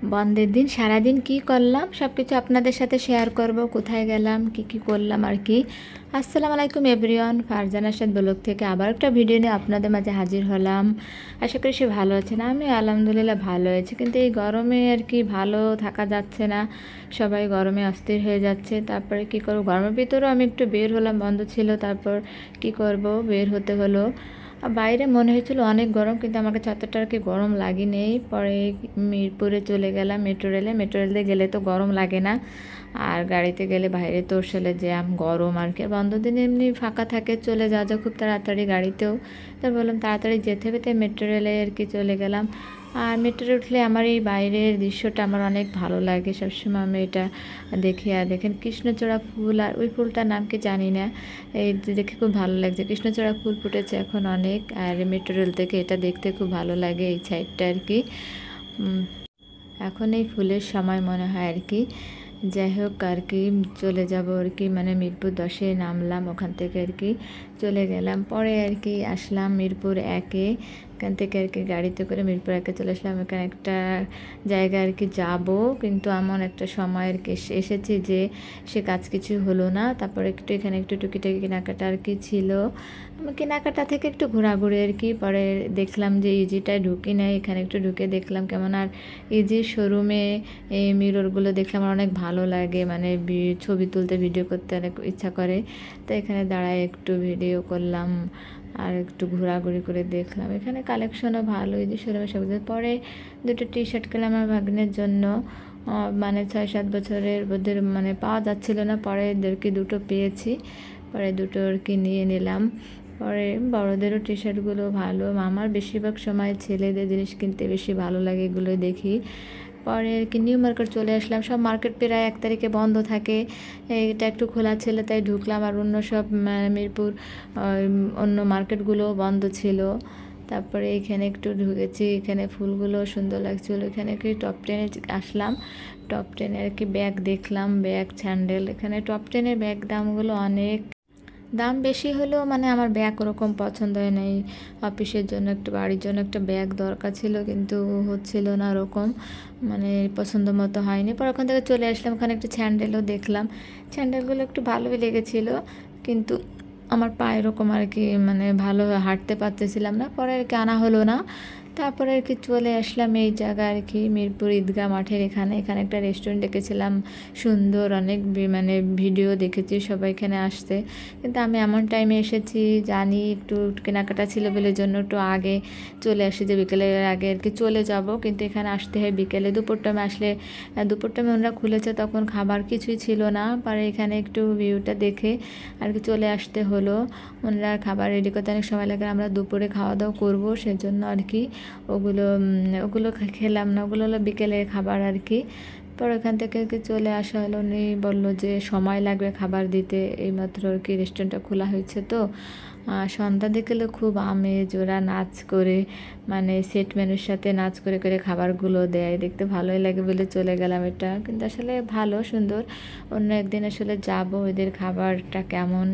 বন্ধের দিন সারাদিন কি করলাম সব কিছু আপনাদের সাথে শেয়ার করব। কোথায় গেলাম, কি করলাম আর কি। আসসালামু আলাইকুম এভরিওয়ান, ফারজানা আরশাদ ব্লগ থেকে আবার একটা ভিডিও নিয়ে আপনাদের মাঝে হাজির হলাম। আশা করি সে ভালো আছেন, আমি আলহামদুলিল্লাহ ভালো আছি। কিন্তু এই গরমে আর কি ভালো থাকা যাচ্ছে না, সবাই গরমে অস্থির হয়ে যাচ্ছে। তারপরে কি করব, গরমের ভিতরেও আমি একটু বের হলাম, বন্ধ ছিল। তারপর কি করব, বের হতে হলো। বাইরে মনে হয়েছিল অনেক গরম, কিন্তু আমার কাছে অতটা আর কি গরম লাগেনি। পরে মিরপুরে চলে গেলাম মেট্রো রেলে গেলে তো গরম লাগে না, আর গাড়িতে গেলে বাইরে তো আসলে জ্যাম গরম আর কি। বন্ধ দিন এমনি ফাঁকা থাকে, চলে যাওয়া যায় খুব তাড়াতাড়ি গাড়িতেও। তাই বললাম তাড়াতাড়ি যেতে হবে, তাই মেট্রো রেলে আর কি চলে গেলাম। আর মেট্রোতে উঠলে আমার এই বাইরের দৃশ্যটা আমার অনেক ভালো লাগে, সবসময় আমি এটা দেখি। আর দেখেন কৃষ্ণচূড়া ফুল, আর ওই ফুলটার নাম কি জানি না, এই দেখে খুব ভালো লাগছে। কৃষ্ণচূড়া ফুল ফুটেছে এখন অনেক, আর মেট্রো রেল থেকে এটা দেখতে খুব ভালো লাগে এই সাইডটা আর কি। এখন এই ফুলের সময় মনে হয় আর কি। যাই হোক আর কি, চলে যাব আর কি, মানে মিরপুর 10-এ নামলাম, ওখান থেকে আর কি চলে গেলাম। পরে আর কি আসলাম মিরপুর 1-এ, এখান থেকে আর কি গাড়িতে করে মিরপুর 1-এ চলে আসলাম। এখানে একটা জায়গা আর কি যাব, কিন্তু এমন একটা সময় আর কি এসেছি যে সে কাজ কিছু হলো না। তারপরে একটু এখানে একটু টুকিটাকি কেনাকাটা আর কি ছিল, কেনাকাটা থেকে একটু ঘোরাঘুরি আর কি। পরে দেখলাম যে ইজিটায় ঢুকি নাই, এখানে একটু ঢুকে দেখলাম কেমন। আর ইজির শোরুমে এই মিররগুলো দেখলাম আমার অনেক ভালো লাগে, মানে ছবি তুলতে ভিডিও করতে অনেক ইচ্ছা করে। তো এখানে দাঁড়ায় একটু ভিডিও করলাম আর একটু ঘোরাঘুরি করে দেখলাম। এখানে কালেকশনও ভালো, ইজি শোরুমে সব কিছু। পরে দুটো টি শার্ট কিনলাম আমার ভাগ্নের জন্য, মানে 6-7 বছরের ওদের মানে পাওয়া যাচ্ছিল না, পরে এদেরকে দুটো পেয়েছি, পরে দুটো আর কি নিয়ে নিলাম। পরে বড়োদেরও টি শার্টগুলো ভালো, আমার বেশিরভাগ সময় ছেলেদের জিনিস কিনতে বেশি ভালো লাগে, এগুলোই দেখি। পরে আর কি নিউ মার্কেট চলে আসলাম। সব মার্কেট প্রায় 1 তারিখে বন্ধ থাকে, এটা একটু খোলা ছিল তাই ঢুকলাম। আর অন্য সব মিরপুর অন্য মার্কেটগুলো বন্ধ ছিল। তারপরে এখানে একটু ঢুকেছি, এখানে ফুলগুলো সুন্দর লাগছিলো। এখানে কি টপ 10-এ আসলাম, টপ 10-এ আর কি ব্যাগ দেখলাম, ব্যাগ স্যান্ডেল। এখানে টপ 10-এর ব্যাগ দামগুলো অনেক দাম বেশি হলেও মানে আমার ব্যাগ ওরকম পছন্দ হয় নাই। অফিসের জন্য একটু, বাড়ির জন্য একটা ব্যাগ দরকার ছিল, কিন্তু হচ্ছিল না ওরকম, মানে পছন্দ মতো হয়নি। পর ওখান থেকে চলে আসলাম, ওখানে একটু স্যান্ডেলও দেখলাম, স্যান্ডেলগুলো একটু ভালোই লেগেছিলো, কিন্তু আমার পা এরকম আর কি মানে ভালো হাঁটতে পারতেছিলাম না, পরে আর কি আনা হলো না। তারপরে আর কি চলে আসলাম এই জায়গা আর কি, মিরপুর ঈদগাহ মাঠের এখানে। এখানে একটা রেস্টুরেন্ট দেখেছিলাম সুন্দর, অনেক মানে ভিডিও দেখেছি সবাই এখানে আসছে, কিন্তু আমি এমন টাইমে এসেছি জানি একটু কেনাকাটা ছিল বলে জন্য একটু আগে চলে আসি, যে বিকেলের আগে আর কি চলে যাব। কিন্তু এখানে আসতে হয় বিকেলে, দুপুর টাইমে আসলে, দুপুর টাইমে ওনারা খুলেছে তখন খাবার কিছুই ছিল না। পরে এখানে একটু ভিউটা দেখে আর কি চলে আসতে হলো। ওনারা খাবার রেডি করতে অনেক সময় লাগে, আমরা দুপুরে খাওয়া দাওয়া করবো সেজন্য আর কি ওগুলো ওগুলো খেলাম না, ওগুলো হলো বিকেলের খাবার আর কি। পর ওখান থেকে আর কি চলে আসা হলো। উনি বললো যে সময় লাগবে খাবার দিতে, এইমাত্র আর কি রেস্টুরেন্টটা খোলা হয়েছে তো। সন্ধ্যা দেখলে খুব আমেজ, ওরা নাচ করে, মানে সেট মেনুর সাথে নাচ করে করে খাবারগুলো দেয়, দেখতে ভালোই লাগে বলে চলে গেলাম। এটা কিন্তু আসলে ভালো সুন্দর, অন্য একদিন আসলে যাব, ওদের খাবারটা কেমন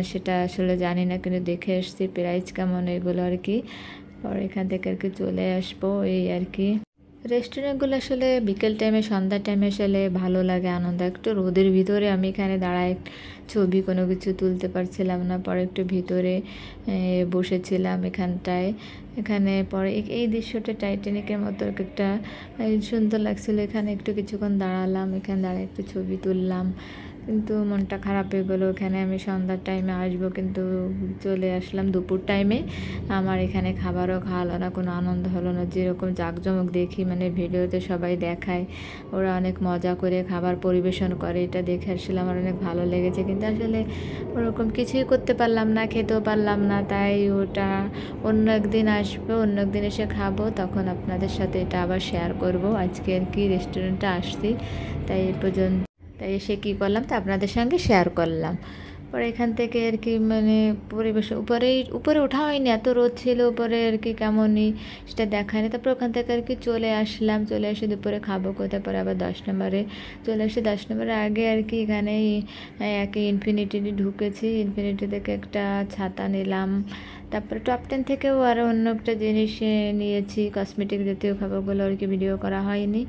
সেটা আসলে জানি না, কিন্তু দেখে এসছি প্রাইস কেমন এগুলো আর কি। পরে এখান থেকে আর কি চলে আসবো এই আর কি। রেস্টুরেন্টগুলো আসলে বিকেল টাইমে, সন্ধ্যার টাইমে আসলে ভালো লাগে, আনন্দ। একটু রোদের ভিতরে আমি এখানে দাঁড়ায় ছবি কোনো কিছু তুলতে পারছিলাম না, পরে একটু ভিতরে বসেছিলাম এখানটায়। এখানে পরে এই দৃশ্যটা টাইটানিকের মতো একটা সুন্দর লাগছিলো, এখানে একটু কিছুক্ষণ দাঁড়ালাম, এখানে দাঁড়ায় একটু ছবি তুললাম। কিন্তু মনটা খারাপ হয়ে গেলো, এখানে আমি সন্ধ্যার টাইমে আসবো, কিন্তু চলে আসলাম দুপুর টাইমে। আমার এখানে খাবারও খাওয়ালো না, কোনো আনন্দ হলো না। যেরকম জাঁকজমক দেখি মানে ভিডিওতে সবাই দেখায়, ওরা অনেক মজা করে খাবার পরিবেশন করে, এটা দেখে আসলে আমার অনেক ভালো লেগেছে। কিন্তু আসলে ওরকম কিছুই করতে পারলাম না, খেতেও পারলাম না, তাই ওটা অন্য একদিন আসবো, অন্য একদিন এসে খাবো, তখন আপনাদের সাথে এটা আবার শেয়ার করব। আজকে আর কি রেস্টুরেন্টে আসছি, তাই এই পর্যন্ত, তাই এসে কী করলাম তা আপনাদের সঙ্গে শেয়ার করলাম। পরে এখান থেকে আর কি মানে পরিবেশ উপরে ওঠা হয়নি, এত রোদ ছিল উপরে আর কি, কেমনই সেটা দেখায়নি। তারপর ওখান থেকে আর কি চলে আসলাম, চলে এসে দুপুরে খাবো কোথায়, পরে আবার 10 নম্বরে চলে এসে 10 নম্বরের আগে আর কি এখানেই একে ইনফিনিটি ঢুকেছি। ইনফিনিটি থেকে একটা ছাতা নিলাম, তারপরে টপ 10 থেকেও আরও অন্য একটা জিনিস নিয়েছি, কসমেটিক জাতীয় খাবারগুলো আর কি ভিডিও করা হয়নি,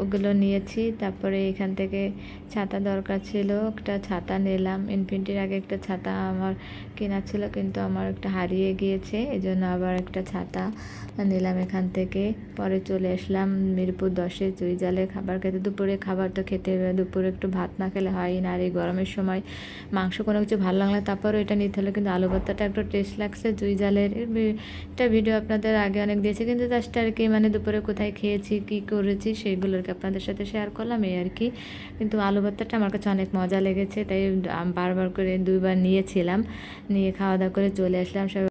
ওগুলো নিয়েছি। তারপরে এখান থেকে ছাতা দরকার ছিল, একটা ছাতা নিলাম। ইনফিনিটির আগে একটা ছাতা আমার কেনা ছিল, কিন্তু আমার একটা হারিয়ে গিয়েছে, এই জন্য আবার একটা ছাতা নিলাম এখান থেকে। পরে চলে আসলাম মিরপুর 10-এ চুইঝালে খাবার খেতে। দুপুরে খাবার তো খেতে হবে, দুপুরে একটু ভাত না খেলে হয় না, আর এই গরমের সময় মাংস কোনো কিছু ভালো লাগলে তারপরেও এটা নিতে হলো। কিন্তু আলু ভর্তাটা একটু টেস্ট লাগছে চুইঝালের। একটা ভিডিও আপনাদের আগে অনেক দিয়েছি, কিন্তু জাস্ট আর কি মানে দুপুরে কোথায় খেয়েছি কী করেছি সেগুলো আর কি আপনাদের সাথে শেয়ার করলাম, এই আর কি। কিন্তু আলু ভর্তাটা আমার কাছে অনেক মজা লেগেছে, তাই বারবার করে 2বার নিয়েছিলাম, নিয়ে খাওয়া দাওয়া করে চলে আসলাম। সবাই